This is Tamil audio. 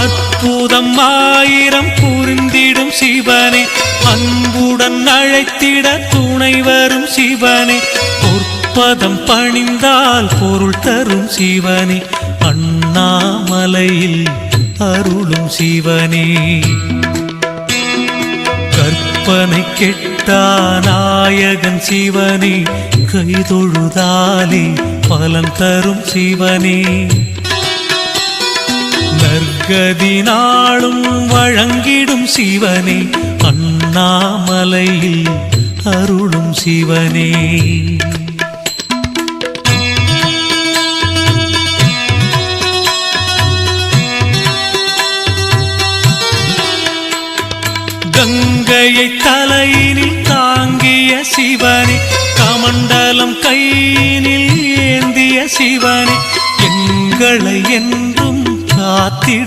அற்புதம் ஆயிரம் புரிந்திடும் சிவனே, அன்புடன் அழைத்திட துணை வரும் சிவனே, பொற்பதம் பணிந்தால் பொருள் தரும் சிவனே, அண்ணாமலையில் அருளும் சிவனே. கற்பனை கெட்டா நாயகன் சிவனே, கைதொழுதாலே பலன் தரும் சிவனே. நற்கதி நாளும் வழங்கிடும் சிவனே, அண்ணாமலையில் அருளும் சிவனே. கங்கையை தலையினில் தாங்கிய சிவனே, கமண்டலம் கையினில் ஏந்திய சிவனே, எங்களை என்றும் காத்திடும்